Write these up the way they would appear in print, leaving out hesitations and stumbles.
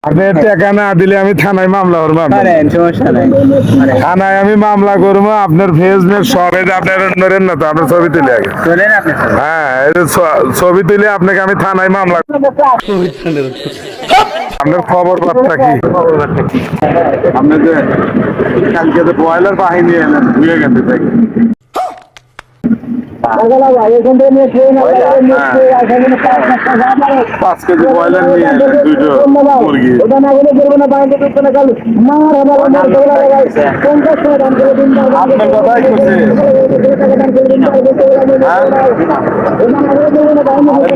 আপনি টাকা না দিলে আমি থানায় মামলা করবো। থানায় আমি মামলা করবো। আপনার ফেসবুক সবে আপনার নড়েন না তো, আপনার ছবি তুলে আগে। হ্যাঁ, ছবি তুলে আপনাকে আমি থানায় মামলা। আপনার খবর বার্তা কি? আপনি যে কালকে তো ব্রয়লার বাহিনী এলেন, ভুলে গেছে তাই? 5 কেজি ব্রয়লার নিয়ে এলেন, 2টো মুরগি। আপনার কথাই করছে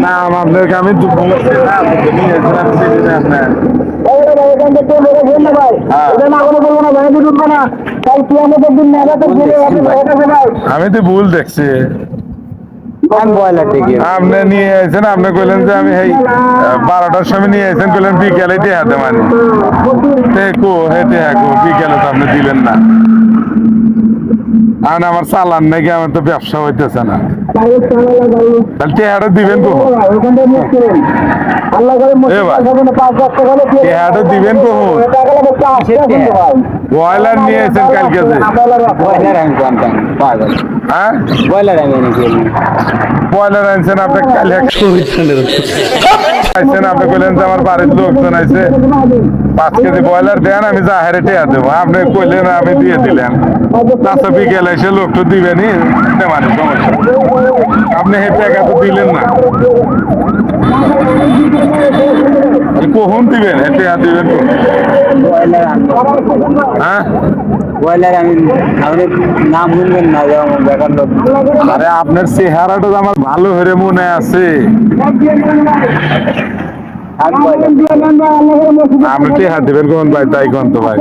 নাম আপনাকে আমি বলছি না, আপনার আমি তো ভুল দেখছি। আপনি নিয়ে আসেন, আপনি কইলেন যে আমি এই 12টার সময় নিয়ে আসেন, কইলেন বিকেলে হাতে মানে বিকেলে তো আপনি দিলেন না। আর আমার চালান নাকি, আমার তো ব্যবসা হইতেছে না। তাহলে টেহাটা দিবেন কখন? টেহাটা দিবেন কখন? ব্রয়লার নিয়ে এসেছেন কালকে যে, হ্যাঁ ব্রয়লার আনছেন আপনি কালে আইছেন, আপনি কইলেন যে আমার বাড়ির লোকজন আইছে 5 কেজি ব্রয়লার দেন, আমি জাহেরে টেয়া দেবো। আপনি কইলেন আমি দিয়ে দিলেন। তাছাড়া বিকেলে এসে লোক তো দিবেনি, মানে সমস্যা। আপনি হে টাকা তো দিলেন না, কখন দিবেন? হে টাকা দিবেন হ্যাঁ? নাম শুনবেন না, আরে আপনার চেহারাটা তো আমার ভালো হয়ে মনে আছে। আপনি টেহা দিবেন কোন ভাই? তাই কোন তো ভাই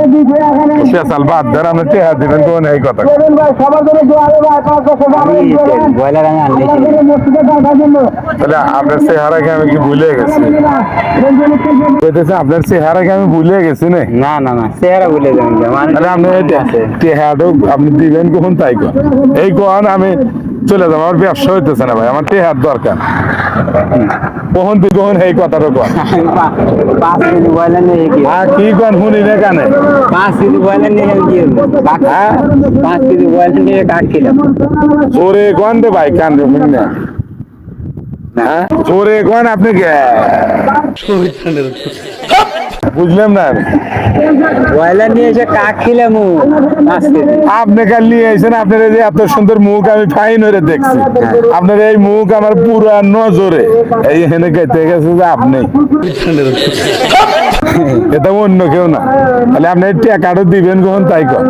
শেষাল বাদ দেন, আপনি টেহা দিবেন কোন? এই কথা তাহলে আপনার চেহারাকে আমি কি ভুলে গেছি? আপনার চেহারাকে আমি ভুলে গেছি না? না চেহারা ভুলে যাবেন। তাহলে আপনি টেহাটা আপনি দিবেন কখন? তাই কোন এই কোন আমি চলে যাবো, আমার ব্যবসা হইতেছে না ভাই, আমার টেহার দরকার। কখন তুই কখন এই কথাটা কন? কি কন শুনি না কানে? 5 কেজি ব্রয়লার নিয়ে কি হলো? 5 কেজি ব্রয়লার নিয়ে কাট খেলাম। ওরে কন দে ভাই, কান দে শুনি না। হ্যাঁ ওরে কন আপনি কে বুঝলাম না। ব্রয়লার নিয়ে এসে কাট খেলাম। আপনি কাল নিয়ে এসেছেন, আপনার এই যে এত সুন্দর মুখ আমি ফাইন হয়ে দেখছি। আপনার এই মুখ আমার পুরা নজরে এই এখানে কেটে গেছে যে আপনি, এটা অন্য কেউ না। তাহলে আপনি টাকাটা দিবেন কখন? তাই কর।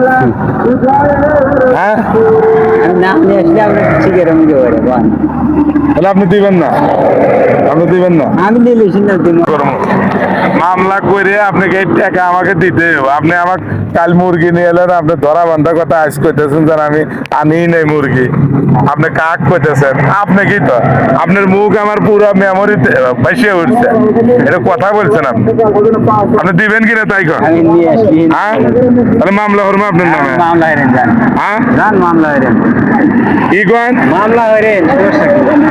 হ্যাঁ তাহলে আপনি দিবেন না, আপনি দিবেন না। আমি মামলা করে আপনাকে এই টাকা আমাকে দিতে হবে। আপনি আমার কাল মুরগি নিয়ে এলেন, আপনি ধরা বান্ধা কথা আজ কইতেছেন যে আমি আনি নাই মুরগি, আপনি কাক কইতেছেন। আপনি কি তো আপনার মুখ আমার পুরো মেমোরিতে ভাসিয়ে উঠছে, এটা কথা বলছেন আপনি। আপনি দিবেন কিনা তাই কর। হ্যাঁ তাহলে মামলা করবো আপনার নামে। হ্যাঁ কি কন?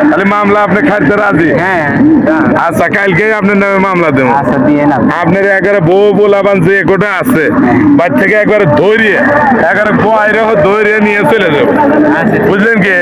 তাহলে মামলা আপনি খাইতে রাজি? হ্যাঁ আচ্ছা, কালকে আপনার নামে মামলা দেবো। আচ্ছা দিয়ে না। আপনার একবারে বউ বলাবান যে কোটা আছে বাড়ি থেকে একবারে ধরিয়ে একবারে বাইরে ধরিয়ে নিয়ে চলে যাবো, বুঝলেন কি?